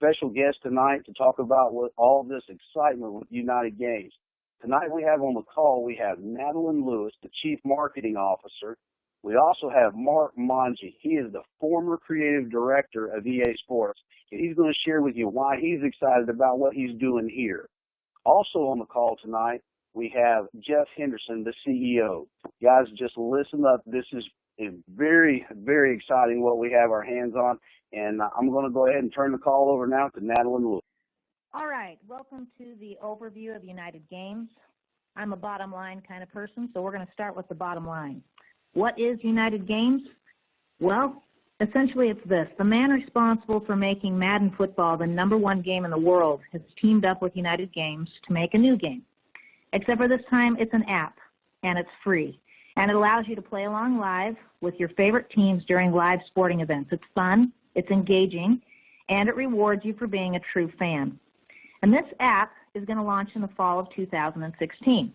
special guest tonight to talk about what all this excitement with United Games. Tonight we have on the call, we have Madeline Lewis, the Chief Marketing Officer. We also have Mark Monge. He is the former creative director of EA Sports. And he's going to share with you why he's excited about what he's doing here. Also on the call tonight, we have Jeff Henderson, the CEO. Guys, just listen up. This is very, very exciting what we have our hands on. And I'm going to go ahead and turn the call over now to Madeline Lewis. All right. Welcome to the overview of United Games. I'm a bottom line kind of person, so we're going to start with the bottom line. What is United Games? Well, essentially it's this. The man responsible for making Madden football the #1 game in the world has teamed up with United Games to make a new game. Except for this time, it's an app, and it's free. And it allows you to play along live with your favorite teams during live sporting events. It's fun, it's engaging, and it rewards you for being a true fan. And this app is going to launch in the fall of 2016.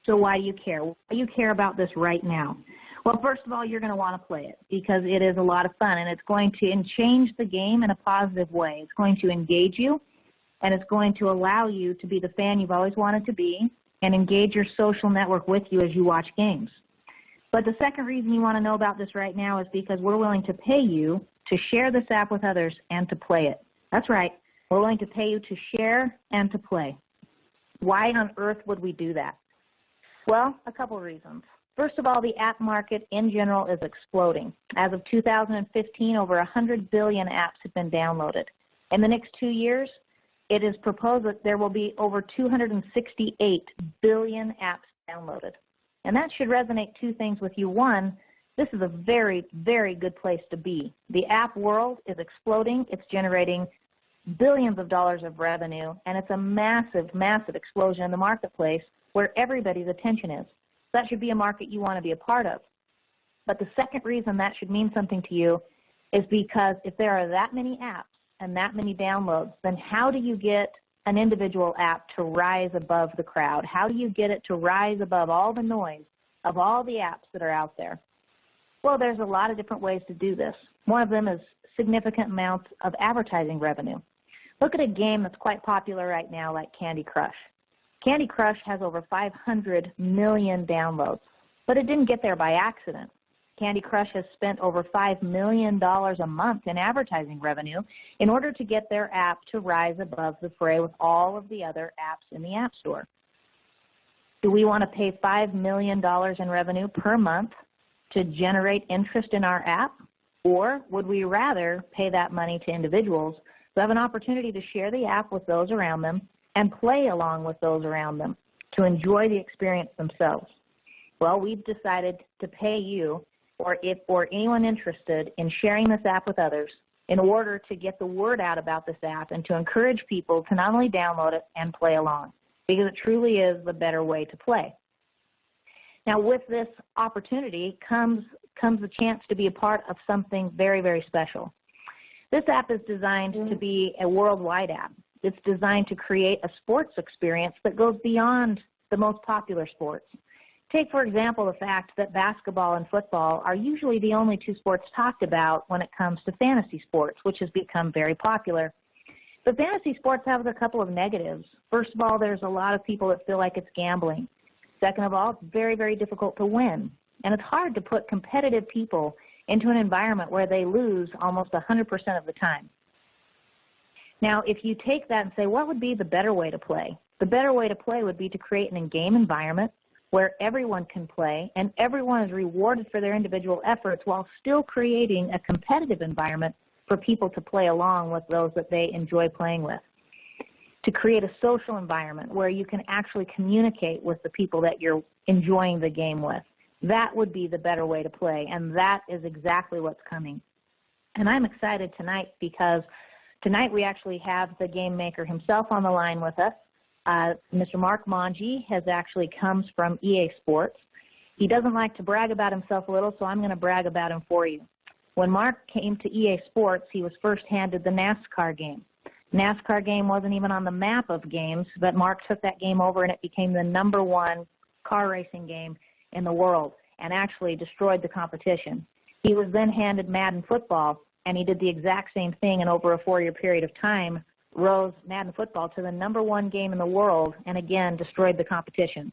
So why do you care? Why do you care about this right now? Well, first of all, you're going to want to play it because it is a lot of fun, and it's going to change the game in a positive way. It's going to engage you, and it's going to allow you to be the fan you've always wanted to be and engage your social network with you as you watch games. But the second reason you want to know about this right now is because we're willing to pay you to share this app with others and to play it. That's right. We're willing to pay you to share and to play. Why on earth would we do that? Well, a couple of reasons. First of all, the app market in general is exploding. As of 2015, over 100 billion apps have been downloaded. In the next 2 years, it is proposed that there will be over 268 billion apps downloaded. And that should resonate two things with you. One, this is a very, very good place to be. The app world is exploding. It's generating billions of dollars of revenue, and it's a massive, massive explosion in the marketplace where everybody's attention is. That should be a market you want to be a part of. But the second reason that should mean something to you is because if there are that many apps and that many downloads, then how do you get an individual app to rise above the crowd? How do you get it to rise above all the noise of all the apps that are out there? Well, there's a lot of different ways to do this. One of them is significant amounts of advertising revenue. Look at a game that's quite popular right now like Candy Crush. Candy Crush has over 500 million downloads, but it didn't get there by accident. Candy Crush has spent over $5 million a month in advertising revenue in order to get their app to rise above the fray with all of the other apps in the App Store. Do we want to pay $5 million in revenue per month to generate interest in our app? Or would we rather pay that money to individuals who have an opportunity to share the app with those around them and play along with those around them to enjoy the experience themselves? Well, we've decided to pay you or anyone interested in sharing this app with others in order to get the word out about this app and to encourage people to not only download it and play along, because it truly is the better way to play. Now, with this opportunity comes a chance to be a part of something very, very special. This app is designed to be a worldwide app. It's designed to create a sports experience that goes beyond the most popular sports. Take, for example, the fact that basketball and football are usually the only two sports talked about when it comes to fantasy sports, which has become very popular. But fantasy sports have a couple of negatives. First of all, there's a lot of people that feel like it's gambling. Second of all, it's very, very difficult to win. And it's hard to put competitive people into an environment where they lose almost 100% of the time. Now, if you take that and say, what would be the better way to play? The better way to play would be to create an in-game environment where everyone can play and everyone is rewarded for their individual efforts while still creating a competitive environment for people to play along with those that they enjoy playing with. To create a social environment where you can actually communicate with the people that you're enjoying the game with. That would be the better way to play, and that is exactly what's coming. And I'm excited tonight because tonight we actually have the game maker himself on the line with us. Mr. Mark Monge comes from EA Sports. He doesn't like to brag about himself a little, so I'm going to brag about him for you. When Mark came to EA Sports, he was first handed the NASCAR game. NASCAR game wasn't even on the map of games, but Mark took that game over and it became the #1 car racing game in the world and actually destroyed the competition. He was then handed Madden football, and he did the exact same thing, and over a 4-year period of time, rose Madden football to the #1 game in the world, and again, destroyed the competition.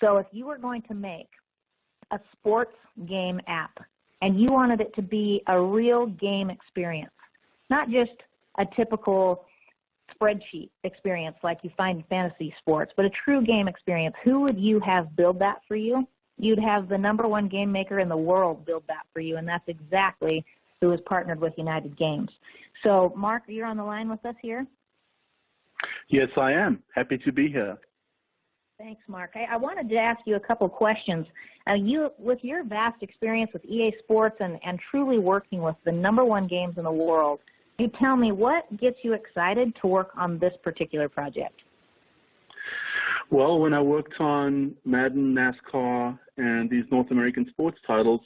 So if you were going to make a sports game app, and you wanted it to be a real game experience, not just a typical spreadsheet experience like you find in fantasy sports, but a true game experience, who would you have build that for you? You'd have the #1 game maker in the world build that for you, and that's exactly who is partnered with United Games. So, Mark, you're on the line with us here? Yes, I am. Happy to be here. Thanks, Mark. I wanted to ask you a couple questions. With your vast experience with EA Sports and truly working with the #1 games in the world, you tell me what gets you excited to work on this particular project? Well, when I worked on Madden, NASCAR, and these North American sports titles,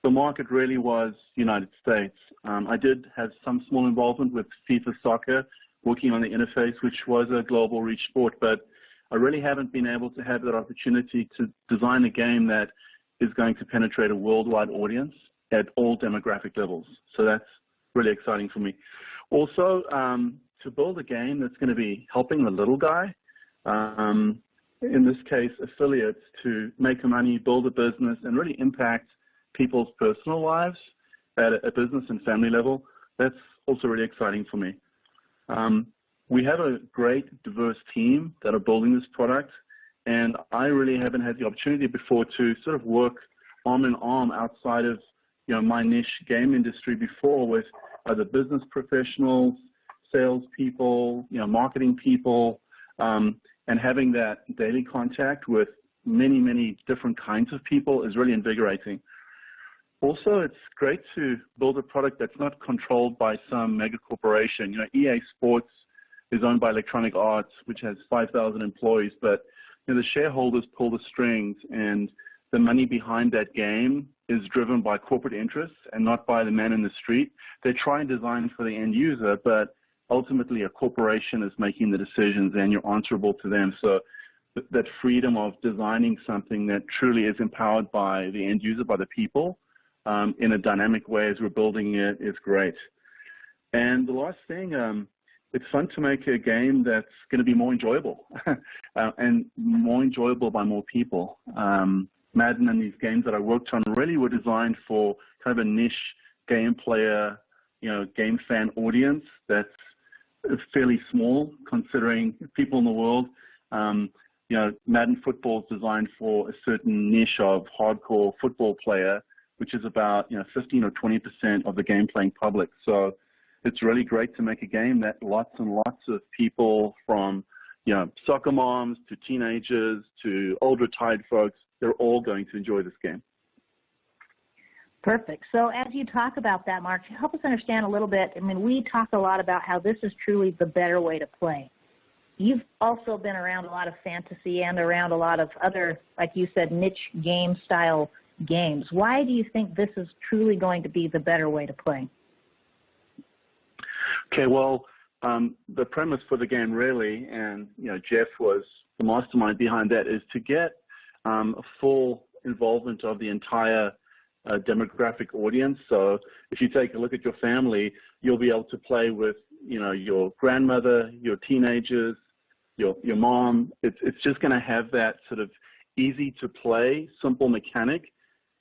the market really was United States. I did have some small involvement with FIFA soccer, working on the interface, which was a global reach sport, but I really haven't been able to have that opportunity to design a game that is going to penetrate a worldwide audience at all demographic levels. So that's really exciting for me. Also, to build a game that's going to be helping the little guy, in this case, affiliates, to make money, build a business, and really impact people's personal lives at a business and family level, that's also really exciting for me. We have a great, diverse team that are building this product, and I really haven't had the opportunity before to sort of work arm in arm outside of my niche game industry before with other business professionals, salespeople, marketing people, and having that daily contact with many, many different kinds of people is really invigorating. Also, it's great to build a product that's not controlled by some mega corporation. EA Sports is owned by Electronic Arts, which has 5,000 employees, but the shareholders pull the strings, and the money behind that game is driven by corporate interests and not by the man in the street. They try and design for the end user, but ultimately a corporation is making the decisions and you're answerable to them. So that freedom of designing something that truly is empowered by the end user, by the people, in a dynamic way as we're building it is great. And the last thing, it's fun to make a game that's going to be more enjoyable and more enjoyable by more people. Madden and these games that I worked on really were designed for kind of a niche game player, game fan audience that's fairly small considering people in the world. Madden football is designed for a certain niche of hardcore football player, which is about 15 or 20% of the game playing public. So it's really great to make a game that lots and lots of people, from soccer moms to teenagers to old retired folks, they're all going to enjoy this game. Perfect. So as you talk about that, Mark, help us understand a little bit. I mean, we talk a lot about how this is truly the better way to play. You've also been around a lot of fantasy and around a lot of other, like you said, niche game style games. Why do you think this is truly going to be the better way to play? Okay, well, the premise for the game really, and Jeff was the mastermind behind that, is to get a full involvement of the entire demographic audience. So if you take a look at your family, you'll be able to play with your grandmother, your teenagers, your mom. It's just going to have that sort of easy to play, simple mechanic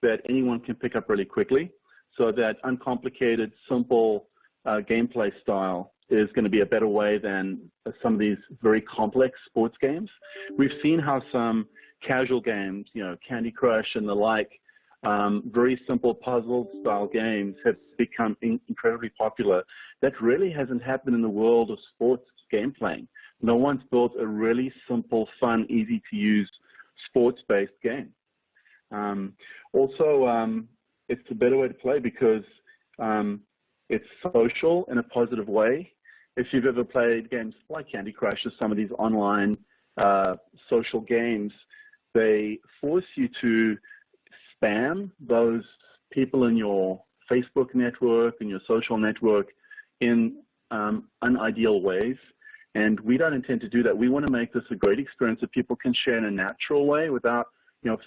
that anyone can pick up really quickly. So that uncomplicated, simple gameplay style is going to be a better way than some of these very complex sports games. We've seen how some casual games, Candy Crush and the like, very simple puzzle-style games have become incredibly popular. That really hasn't happened in the world of sports game playing. No one's built a really simple, fun, easy-to-use sports-based game. Also, it's a better way to play because it's social in a positive way. If you've ever played games like Candy Crush or some of these online social games, they force you to spam those people in your Facebook network and your social network in unideal ways. And we don't intend to do that. We want to make this a great experience that people can share in a natural way without,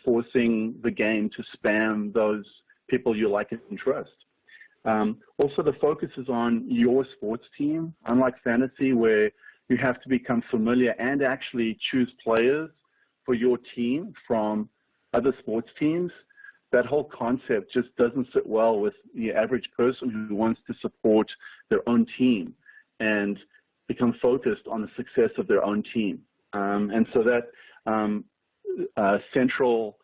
forcing the game to spam those people you like and trust. Also, the focus is on your sports team, unlike fantasy where you have to become familiar and actually choose players for your team from other sports teams. That whole concept just doesn't sit well with the average person who wants to support their own team and become focused on the success of their own team. And so that central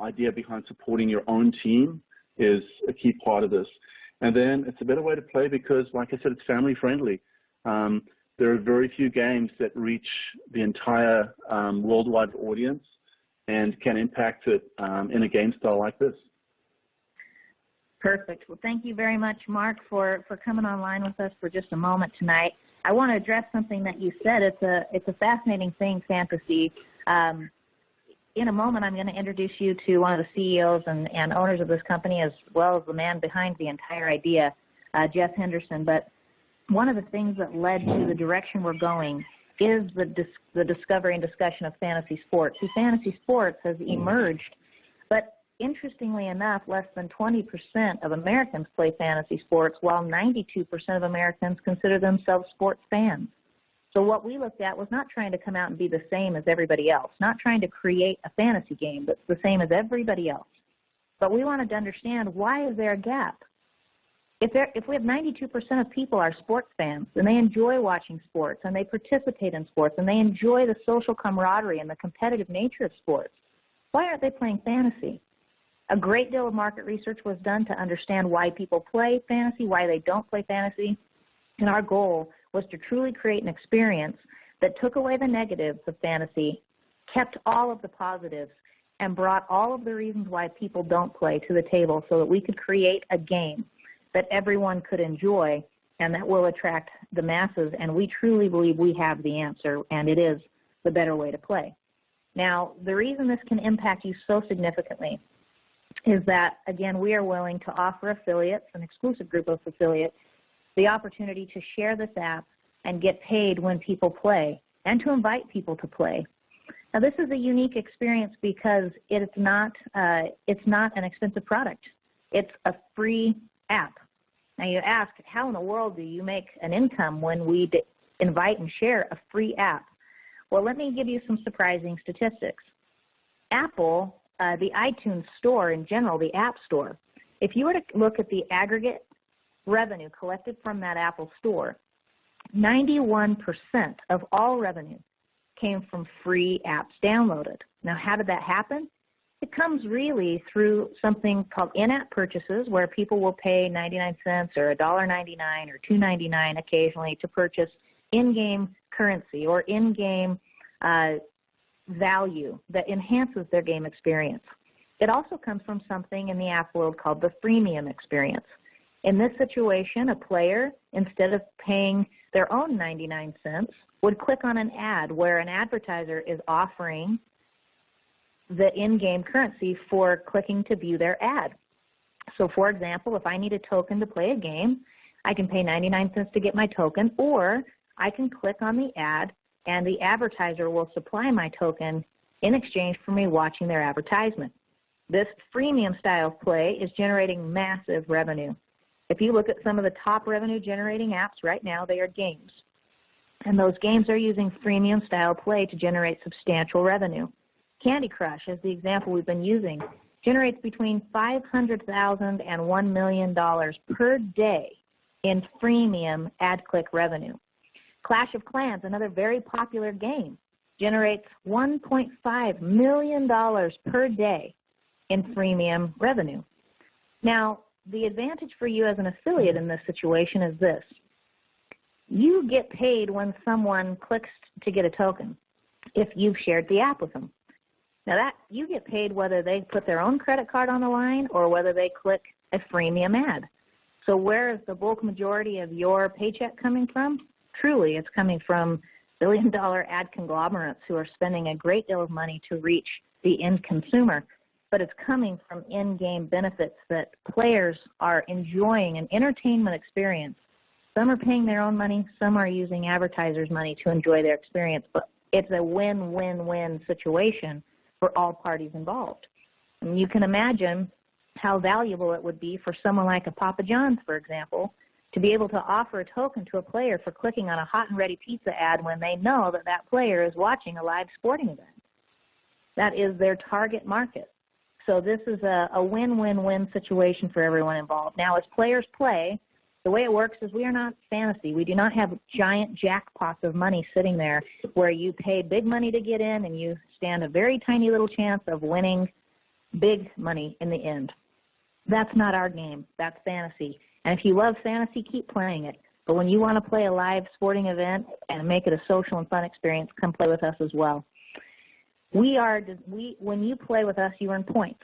idea behind supporting your own team is a key part of this. And then it's a better way to play because, like I said, it's family friendly. There are very few games that reach the entire worldwide audience and can impact it in a game style like this. Perfect. Well, thank you very much, Mark, for coming online with us for just a moment tonight. I want to address something that you said. It's a fascinating thing, fantasy. In a moment, I'm going to introduce you to one of the CEOs and owners of this company, as well as the man behind the entire idea, Jeff Henderson. But one of the things that led to the direction we're going is the discovery and discussion of fantasy sports. See, fantasy sports has emerged, but interestingly enough, less than 20% of Americans play fantasy sports, while 92% of Americans consider themselves sports fans. So what we looked at was not trying to come out and be the same as everybody else, not trying to create a fantasy game that's the same as everybody else. But we wanted to understand, why is there a gap? If we have 92% of people are sports fans and they enjoy watching sports and they participate in sports and they enjoy the social camaraderie and the competitive nature of sports, why aren't they playing fantasy? A great deal of market research was done to understand why people play fantasy, why they don't play fantasy, and our goal was to truly create an experience that took away the negatives of fantasy, kept all of the positives, and brought all of the reasons why people don't play to the table so that we could create a game that everyone could enjoy and that will attract the masses. And we truly believe we have the answer, and it is the better way to play. Now, the reason this can impact you so significantly is that, again, we are willing to offer affiliates, an exclusive group of affiliates, the opportunity to share this app and get paid when people play and to invite people to play. Now, this is a unique experience because it's not an expensive product. It's a free app. Now, you ask, how in the world do you make an income when we invite and share a free app? Well, let me give you some surprising statistics. Apple, the iTunes store in general, the App Store, if you were to look at the aggregate revenue collected from that Apple store, 91% of all revenue came from free apps downloaded. Now, how did that happen? It comes really through something called in-app purchases, where people will pay 99 cents or $1.99 or $2.99 occasionally to purchase in-game currency or in-game value that enhances their game experience. It also comes from something in the app world called the freemium experience. In this situation, a player, instead of paying their own 99 cents, would click on an ad where an advertiser is offering the in-game currency for clicking to view their ad. So, for example, if I need a token to play a game, I can pay 99 cents to get my token, or I can click on the ad and the advertiser will supply my token in exchange for me watching their advertisement. This freemium style of play is generating massive revenue. If you look at some of the top revenue generating apps right now, they are games. And those games are using freemium style play to generate substantial revenue. Candy Crush, as the example we've been using, generates between $500,000 and $1 million per day in freemium ad click revenue. Clash of Clans, another very popular game, generates $1.5 million per day in freemium revenue. Now, the advantage for you as an affiliate in this situation is this. You get paid when someone clicks to get a token if you've shared the app with them. Now, that you get paid whether they put their own credit card on the line or whether they click a freemium ad. So where is the bulk majority of your paycheck coming from? Truly, it's coming from billion-dollar ad conglomerates who are spending a great deal of money to reach the end consumer. But it's coming from in-game benefits that players are enjoying, an entertainment experience. Some are paying their own money, some are using advertisers' money to enjoy their experience, but it's a win-win-win situation for all parties involved. And you can imagine how valuable it would be for someone like a Papa John's, for example, to be able to offer a token to a player for clicking on a hot and ready pizza ad when they know that that player is watching a live sporting event. That is their target market. So this is a win-win-win situation for everyone involved. Now, as players play, the way it works is we are not fantasy. We do not have giant jackpots of money sitting there where you pay big money to get in and you stand a very tiny little chance of winning big money in the end. That's not our game. That's fantasy. And if you love fantasy, keep playing it. But when you want to play a live sporting event and make it a social and fun experience, come play with us as well. When you play with us, you earn points.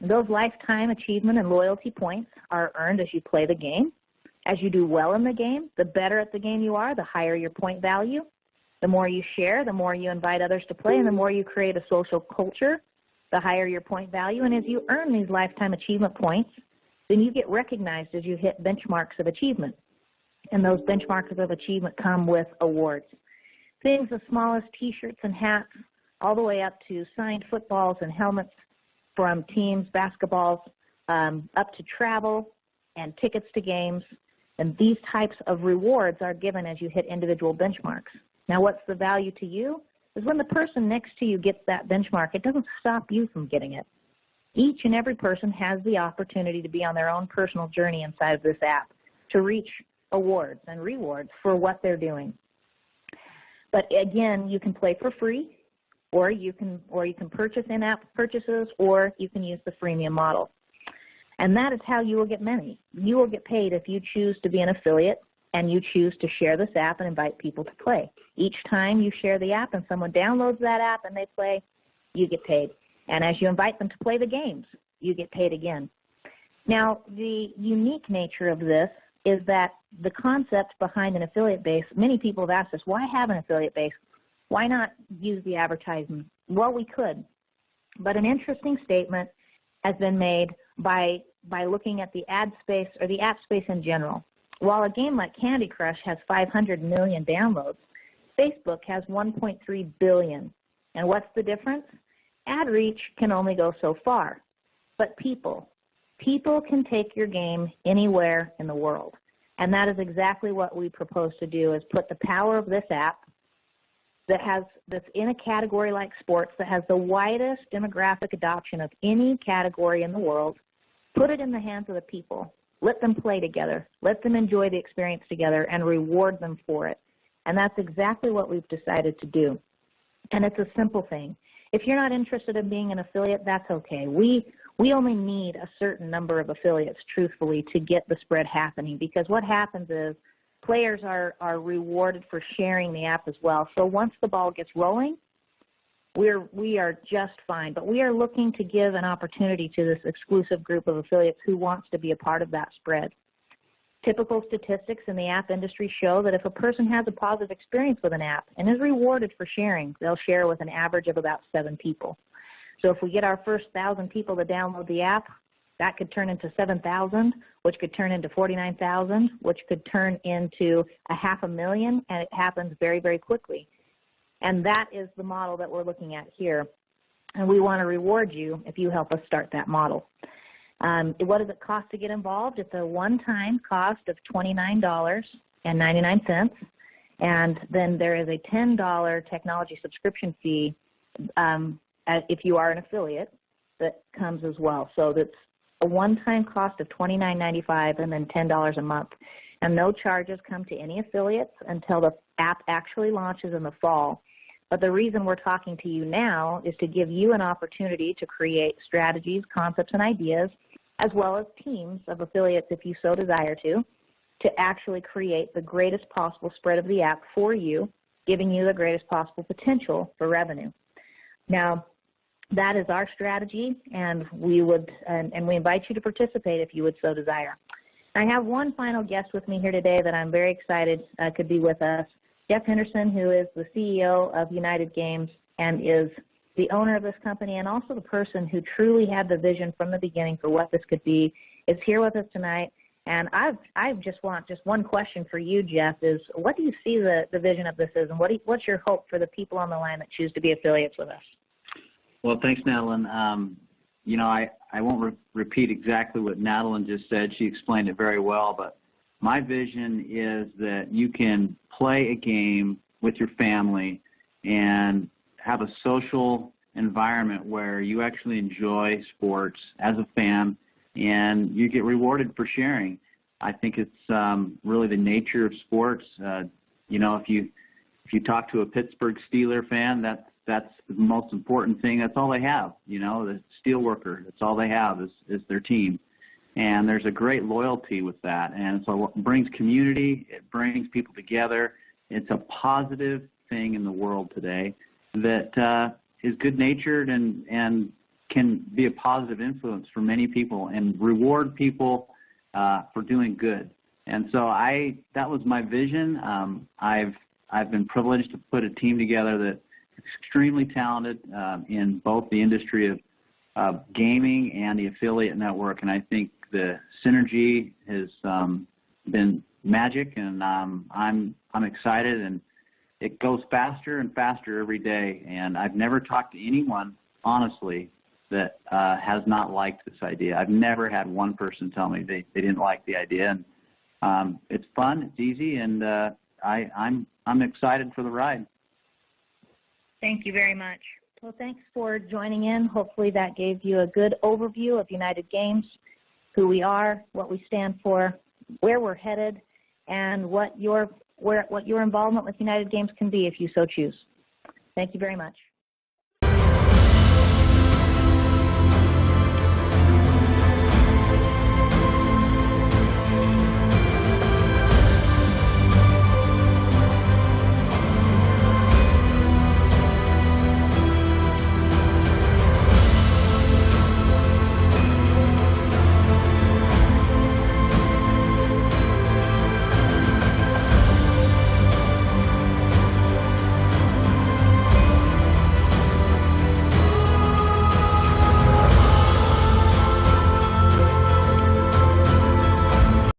Those lifetime achievement and loyalty points are earned as you play the game. As you do well in the game, the better at the game you are, the higher your point value. The more you share, the more you invite others to play, and the more you create a social culture, the higher your point value. And as you earn these lifetime achievement points, then you get recognized as you hit benchmarks of achievement. And those benchmarks of achievement come with awards. Things as small as T-shirts and hats, all the way up to signed footballs and helmets from teams, basketballs, up to travel and tickets to games. And these types of rewards are given as you hit individual benchmarks. Now, what's the value to you is when the person next to you gets that benchmark, it doesn't stop you from getting it. Each and every person has the opportunity to be on their own personal journey inside of this app to reach awards and rewards for what they're doing. But again, you can play for free, or you can purchase in-app purchases, or you can use the freemium model. And that is how you will get money. You will get paid if you choose to be an affiliate and you choose to share this app and invite people to play. Each time you share the app and someone downloads that app and they play, you get paid. And as you invite them to play the games, you get paid again. Now, the unique nature of this is that the concept behind an affiliate base, many people have asked us, why have an affiliate base? Why not use the advertising? Well, we could. But an interesting statement has been made by looking at the ad space or the app space in general. While a game like Candy Crush has 500 million downloads, Facebook has 1.3 billion. And what's the difference? Ad reach can only go so far. But people can take your game anywhere in the world. And that is exactly what we propose to do, is put the power of this app that's in a category like sports that has the widest demographic adoption of any category in the world, put it in the hands of the people. Let them play together. Let them enjoy the experience together and reward them for it. And that's exactly what we've decided to do. And it's a simple thing. If you're not interested in being an affiliate, that's okay. We only need a certain number of affiliates, truthfully, to get the spread happening, because what happens is players are rewarded for sharing the app as well. So once the ball gets rolling, we are just fine. But we are looking to give an opportunity to this exclusive group of affiliates who wants to be a part of that spread. Typical statistics in the app industry show that if a person has a positive experience with an app and is rewarded for sharing, they'll share with an average of about 7 people. So if we get our first 1,000 people to download the app, that could turn into 7,000, which could turn into 49,000, which could turn into 500,000, and it happens very, very quickly. And that is the model that we're looking at here. And we want to reward you if you help us start that model. What does it cost to get involved? It's a one-time cost of $29.99. And then there is a $10 technology subscription fee if you are an affiliate that comes as well. So that's a one-time cost of $29.95 and then $10 a month. And no charges come to any affiliates until the app actually launches in the fall. But the reason we're talking to you now is to give you an opportunity to create strategies, concepts, and ideas, as well as teams of affiliates, if you so desire to actually create the greatest possible spread of the app for you, giving you the greatest possible potential for revenue. Now, that is our strategy, and we invite you to participate if you would so desire. I have one final guest with me here today that I'm very excited could be with us. Jeff Henderson, who is the CEO of United Games and is the owner of this company and also the person who truly had the vision from the beginning for what this could be, is here with us tonight. And I just want one question for you, Jeff, is what do you see the vision of this is, and what's your hope for the people on the line that choose to be affiliates with us? Well, thanks, Madeline. you know, I won't repeat exactly what Madeline just said. She explained it very well, but my vision is that you can play a game with your family and have a social environment where you actually enjoy sports as a fan, and you get rewarded for sharing. I think it's really the nature of sports. You know, if you talk to a Pittsburgh Steeler fan, that's the most important thing. That's all they have. You know, the steel worker. That's all they have is their team, and there's a great loyalty with that. And so it brings community. It brings people together. It's a positive thing in the world today that is good-natured and can be a positive influence for many people and reward people for doing good. And so that was my vision. I've been privileged to put a team together that's extremely talented in both the industry of gaming and the affiliate network, and I think the synergy has been magic, and I'm excited, and it goes faster and faster every day. And I've never talked to anyone, honestly, that has not liked this idea. I've never had one person tell me they didn't like the idea. And it's fun, it's easy, and I'm excited for the ride. Thank you very much. Well, thanks for joining in. Hopefully that gave you a good overview of United Games, who we are, what we stand for, where we're headed, and what your involvement with United Games can be if you so choose. Thank you very much.